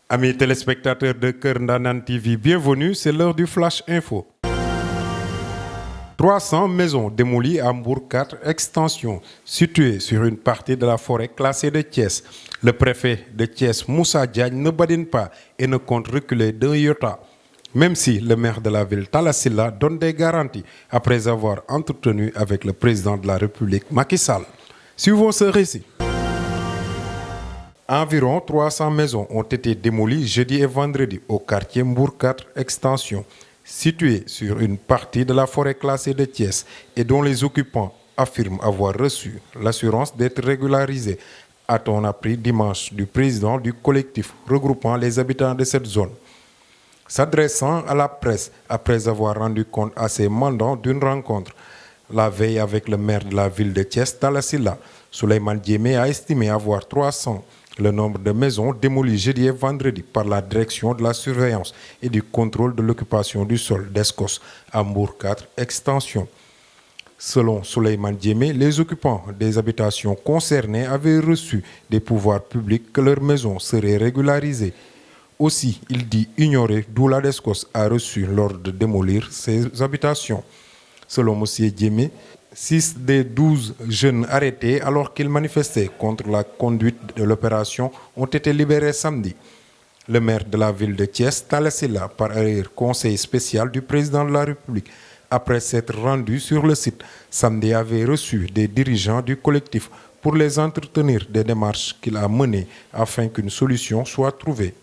Amis téléspectateurs de Keur Ndanane TV, bienvenue, c'est l'heure du Flash Info. 300 maisons démolies à Mbour 4 extension, situées sur une partie de la forêt classée de Thiès. Le préfet de Thiès, Moussa Diagne, ne badine pas et ne compte reculer d'un iota. Même si le maire de la ville, Talla Sylla, donne des garanties après avoir entretenu avec le président de la République, Macky Sall. Suivons ce récit. Environ 300 maisons ont été démolies jeudi et vendredi au quartier Mbour 4 extension, situé sur une partie de la forêt classée de Thiès et dont les occupants affirment avoir reçu l'assurance d'être régularisés, a-t-on appris dimanche du président du collectif regroupant les habitants de cette zone. S'adressant à la presse après avoir rendu compte à ses mandants d'une rencontre la veille avec le maire de la ville de Thiès, Talla Sylla, Souleymane Diémé a estimé avoir 300 le nombre de maisons démolies jeudi et vendredi par la direction de la surveillance et du contrôle de l'occupation du sol d'Escos à Mbour 4 extension. Selon Souleymane Diémé, les occupants des habitations concernées avaient reçu des pouvoirs publics que leurs maisons seraient régularisées. Aussi, il dit ignorer d'où la DESCOS a reçu l'ordre de démolir ces habitations. Selon M. Diémé, 6 des 12 jeunes arrêtés alors qu'ils manifestaient contre la conduite de l'opération ont été libérés samedi. Le maire de la ville de Thiès, Talla Sylla, par ailleurs conseil spécial du président de la République, après s'être rendu sur le site, samedi avait reçu des dirigeants du collectif pour les entretenir des démarches qu'il a menées afin qu'une solution soit trouvée.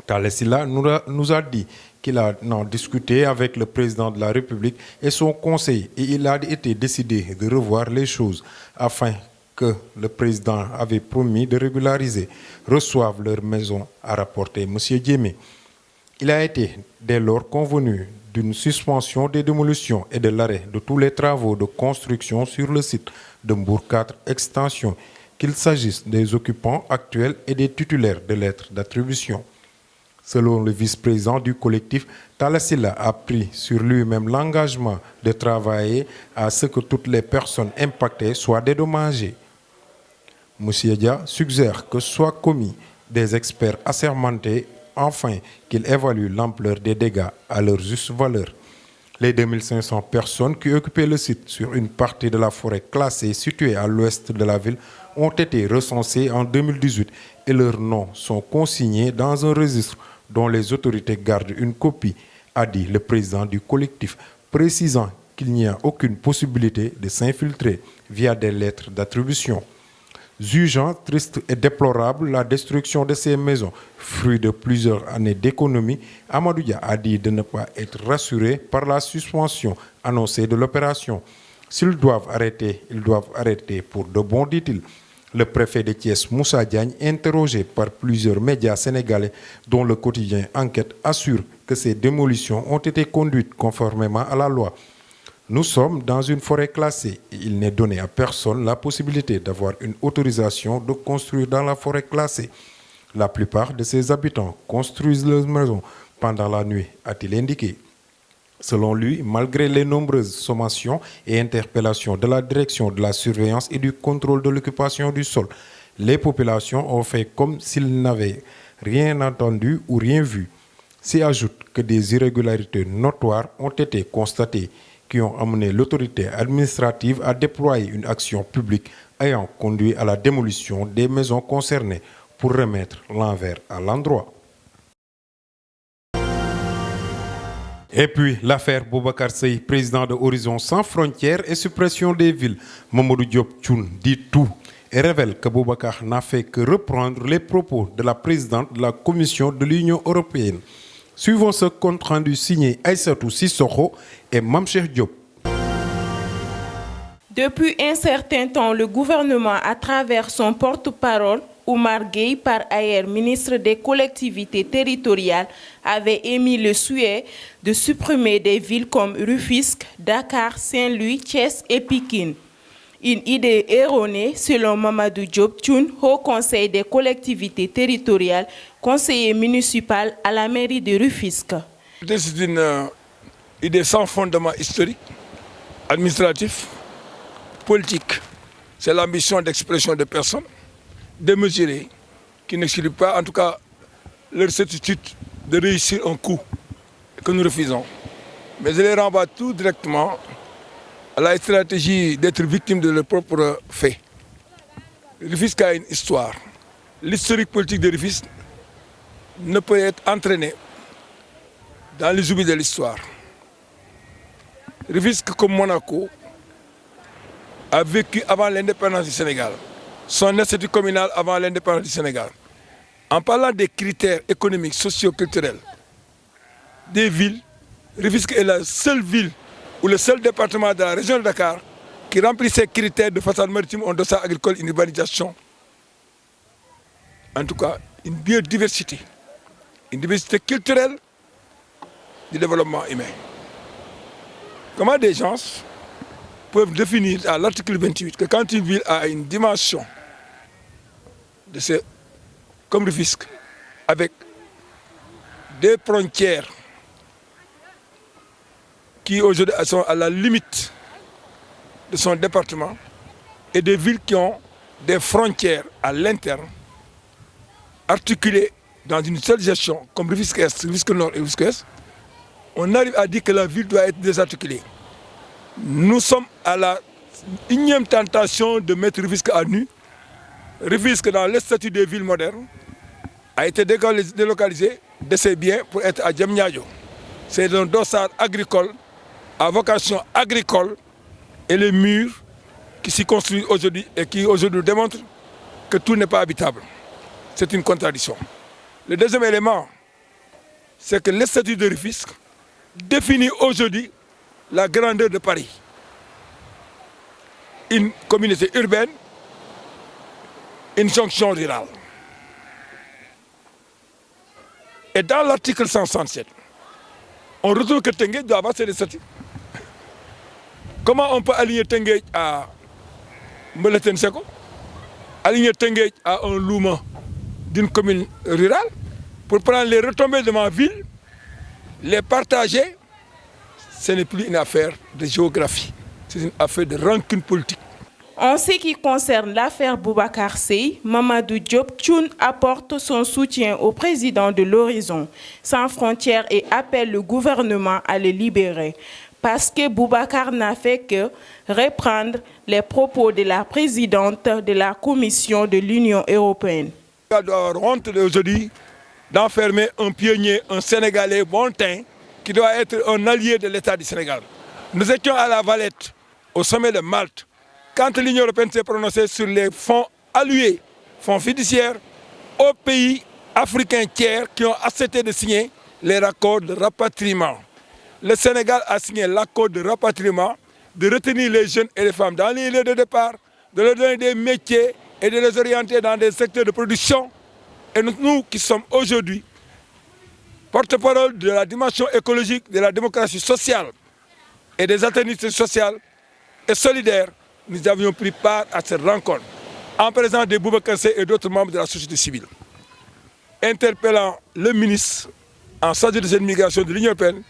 Talla Sylla nous a dit qu'il a discuté avec le président de la République et son conseil et il a été décidé de revoir les choses afin que le président avait promis de régulariser, reçoivent leur maison, a rapporté M. Diémé. Il a été dès lors convenu d'une suspension des démolitions et de l'arrêt de tous les travaux de construction sur le site de Mbour 4 extension, qu'il s'agisse des occupants actuels et des titulaires de lettres d'attribution. Selon le vice-président du collectif, Talla Sylla a pris sur lui-même l'engagement de travailler à ce que toutes les personnes impactées soient dédommagées. M. Dia suggère que soient commis des experts assermentés afin qu'ils évaluent l'ampleur des dégâts à leur juste valeur. Les 2500 personnes qui occupaient le site sur une partie de la forêt classée située à l'ouest de la ville ont été recensées en 2018 et leurs noms sont consignés dans un registre dont les autorités gardent une copie, a dit le président du collectif, précisant qu'il n'y a aucune possibilité de s'infiltrer via des lettres d'attribution. Jugeant triste et déplorable la destruction de ces maisons, fruit de plusieurs années d'économie, Amadou Dia a dit de ne pas être rassuré par la suspension annoncée de l'opération. S'ils doivent arrêter, ils doivent arrêter pour de bon, dit-il. Le préfet de Thiès, Moussa Diagne, interrogé par plusieurs médias sénégalais, dont le quotidien Enquête, assure que ces démolitions ont été conduites conformément à la loi. Nous sommes dans une forêt classée et il n'est donné à personne la possibilité d'avoir une autorisation de construire dans la forêt classée. La plupart de ses habitants construisent leurs maisons pendant la nuit, a-t-il indiqué. Selon lui, malgré les nombreuses sommations et interpellations de la direction de la surveillance et du contrôle de l'occupation du sol, les populations ont fait comme s'ils n'avaient rien entendu ou rien vu. S'y ajoute que des irrégularités notoires ont été constatées qui ont amené l'autorité administrative à déployer une action publique ayant conduit à la démolition des maisons concernées pour remettre l'envers à l'endroit. Et puis, l'affaire Boubacar Seye, président de Horizon Sans Frontières et suppression des villes, Mamadou Diop Thioune dit tout et révèle que Boubacar n'a fait que reprendre les propos de la présidente de la Commission de l'Union européenne. Suivons ce compte-rendu signé Aïssatou Sissoko et Mamcheikh Diop. Depuis un certain temps, le gouvernement, à travers son porte-parole, Oumar Gueye, par ailleurs ministre des collectivités territoriales, avait émis le souhait de supprimer des villes comme Rufisque, Dakar, Saint-Louis, Thiès et Pikine. Une idée erronée selon Mamadou Diop Thioune, Haut Conseil des collectivités territoriales, conseiller municipal à la mairie de Rufisque. C'est une idée sans fondement historique, administratif, politique. C'est l'ambition d'expression de personnes, démesurée, qui n'exclut pas, en tout cas, leur certitude de réussir un coup que nous refusons. Mais je les renvoie tout directement à la stratégie d'être victime de leurs propres faits. Rufisque a une histoire. L'historique politique de Rufisque ne peut être entraîné dans les oublis de l'histoire. Rufisque, comme Monaco, a vécu avant l'indépendance du Sénégal, son institut communal avant l'indépendance du Sénégal. En parlant des critères économiques, socio-culturels des villes, Rufisque est la seule ville ou le seul département de la région de Dakar qui remplit ces critères de façade maritime, en dossard agricole, une urbanisation. En tout cas, une biodiversité, une diversité culturelle du développement humain. Comment des gens peuvent définir à l'article 28 que quand une ville a une dimension comme Rufisque, avec des frontières qui aujourd'hui sont à la limite de son département et des villes qui ont des frontières à l'interne, articulées dans une seule gestion, comme Rufisque Est, Rufisque Nord et Rufisque Est, on arrive à dire que la ville doit être désarticulée. Nous sommes à la énième tentation de mettre Rufisque à nu. Rufisque, dans le statut des villes modernes, a été délocalisé de ses biens pour être à Diamniadio. C'est un dossard agricole, à vocation agricole, et les murs qui s'y construisent aujourd'hui et qui aujourd'hui démontrent que tout n'est pas habitable. C'est une contradiction. Le deuxième élément, c'est que le statut de Rufisque définit aujourd'hui la grandeur de Paris. Une communauté urbaine, une jonction rurale. Et dans l'article 167, on retrouve que Tenguet doit avoir ses statuts. Comment on peut aligner Tenguet à Mbeleten Seko, aligner Tenguet à un Louma d'une commune rurale, pour prendre les retombées de ma ville, les partager? Ce n'est plus une affaire de géographie, c'est une affaire de rancune politique. En ce qui concerne l'affaire Boubacar Seye, Mamadou Diop Thioune apporte son soutien au président de l'Horizon Sans Frontières et appelle le gouvernement à le libérer. Parce que Boubacar n'a fait que reprendre les propos de la présidente de la Commission de l'Union européenne. Il doit avoir honte aujourd'hui d'enfermer un pionnier, un Sénégalais bon teint, qui doit être un allié de l'État du Sénégal. Nous étions à la Valette, au sommet de Malte, quand l'Union européenne s'est prononcée sur les fonds alloués, fonds fiduciaires, aux pays africains tiers qui ont accepté de signer les accords de rapatriement. Le Sénégal a signé l'accord de rapatriement, de retenir les jeunes et les femmes dans les lieux de départ, de leur donner des métiers et de les orienter dans des secteurs de production. Et nous qui sommes aujourd'hui porte-parole de la dimension écologique, de la démocratie sociale et des alternatives sociales et solidaires, nous avions pris part à cette rencontre en présence de Boubacar Seye et d'autres membres de la société civile. Interpellant le ministre en charge de cette migration de l'Union européenne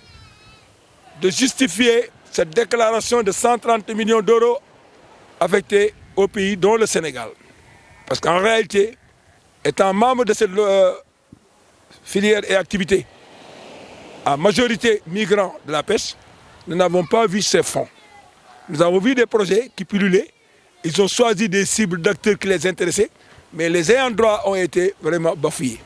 de justifier cette déclaration de 130 millions d'euros affectés au pays, dont le Sénégal. Parce qu'en réalité, étant membre de cette filière et activité, à majorité migrants de la pêche, nous n'avons pas vu ces fonds. Nous avons vu des projets qui pullulaient, ils ont choisi des cibles d'acteurs qui les intéressaient, mais les ayants droit ont été vraiment bafouillés.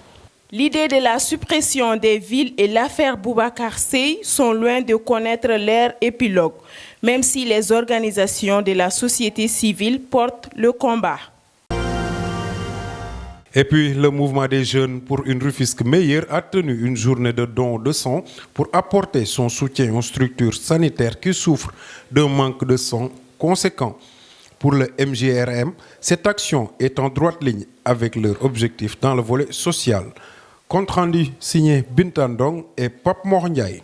L'idée de la suppression des villes et l'affaire Boubacar Seye sont loin de connaître leur épilogue, même si les organisations de la société civile portent le combat. Et puis, le mouvement des jeunes pour une Rufisque meilleure a tenu une journée de don de sang pour apporter son soutien aux structures sanitaires qui souffrent d'un manque de sang conséquent. Pour le MJRM, cette action est en droite ligne avec leur objectif dans le volet social. Compte rendu signé Bintandong et Pape Mor Ndiaye.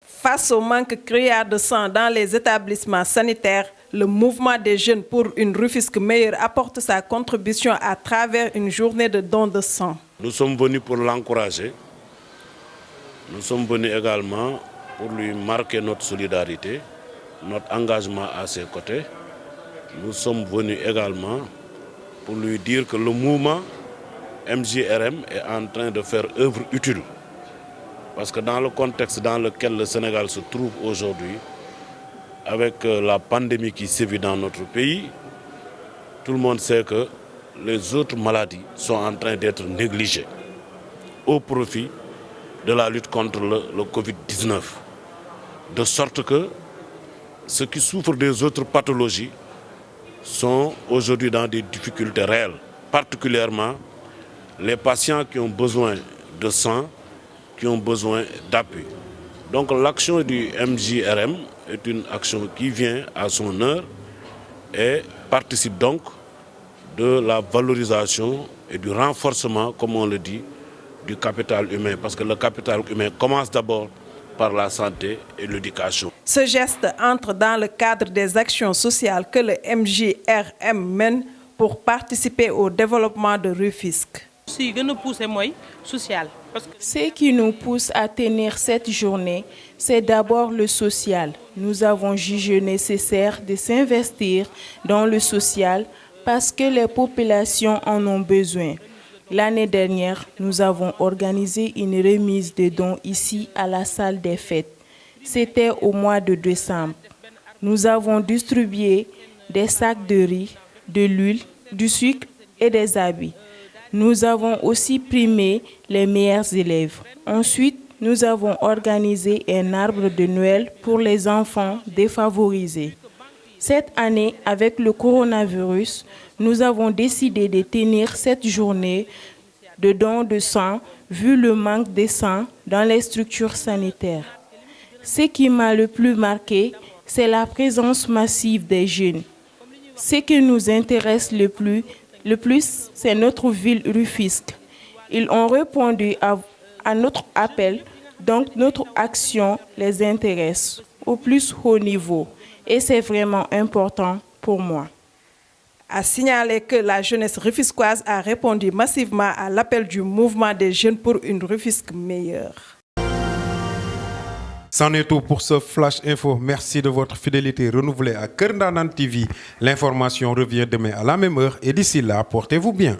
Face au manque criard de sang dans les établissements sanitaires, le mouvement des jeunes pour une Rufisque meilleure apporte sa contribution à travers une journée de don de sang. Nous sommes venus pour l'encourager. Nous sommes venus également pour lui marquer notre solidarité, notre engagement à ses côtés. Nous sommes venus également pour lui dire que le mouvement MJRM est en train de faire œuvre utile. Parce que dans le contexte dans lequel le Sénégal se trouve aujourd'hui, avec la pandémie qui sévit dans notre pays, tout le monde sait que les autres maladies sont en train d'être négligées au profit de la lutte contre le Covid-19. De sorte que ceux qui souffrent des autres pathologies sont aujourd'hui dans des difficultés réelles, particulièrement les patients qui ont besoin de sang, qui ont besoin d'appui. Donc l'action du MJRM est une action qui vient à son heure et participe donc de la valorisation et du renforcement, comme on le dit, du capital humain. Parce que le capital humain commence d'abord par la santé et l'éducation. Ce geste entre dans le cadre des actions sociales que le MJRM mène pour participer au développement de Rufisque. Ce qui nous pousse à tenir cette journée, c'est d'abord le social. Nous avons jugé nécessaire de s'investir dans le social parce que les populations en ont besoin. L'année dernière, nous avons organisé une remise de dons ici à la salle des fêtes. C'était au mois de décembre. Nous avons distribué des sacs de riz, de l'huile, du sucre et des habits. Nous avons aussi primé les meilleurs élèves. Ensuite, nous avons organisé un arbre de Noël pour les enfants défavorisés. Cette année, avec le coronavirus, nous avons décidé de tenir cette journée de don de sang vu le manque de sang dans les structures sanitaires. Ce qui m'a le plus marqué, c'est la présence massive des jeunes. Ce qui nous intéresse le plus, c'est notre ville Rufisque. Ils ont répondu à notre appel, donc notre action les intéresse au plus haut niveau. Et c'est vraiment important pour moi. A signalé que la jeunesse rufisquoise a répondu massivement à l'appel du mouvement des jeunes pour une Rufisque meilleure. C'en est tout pour ce Flash Info. Merci de votre fidélité renouvelée à Keur Ndanane TV. L'information revient demain à la même heure et d'ici là, portez-vous bien.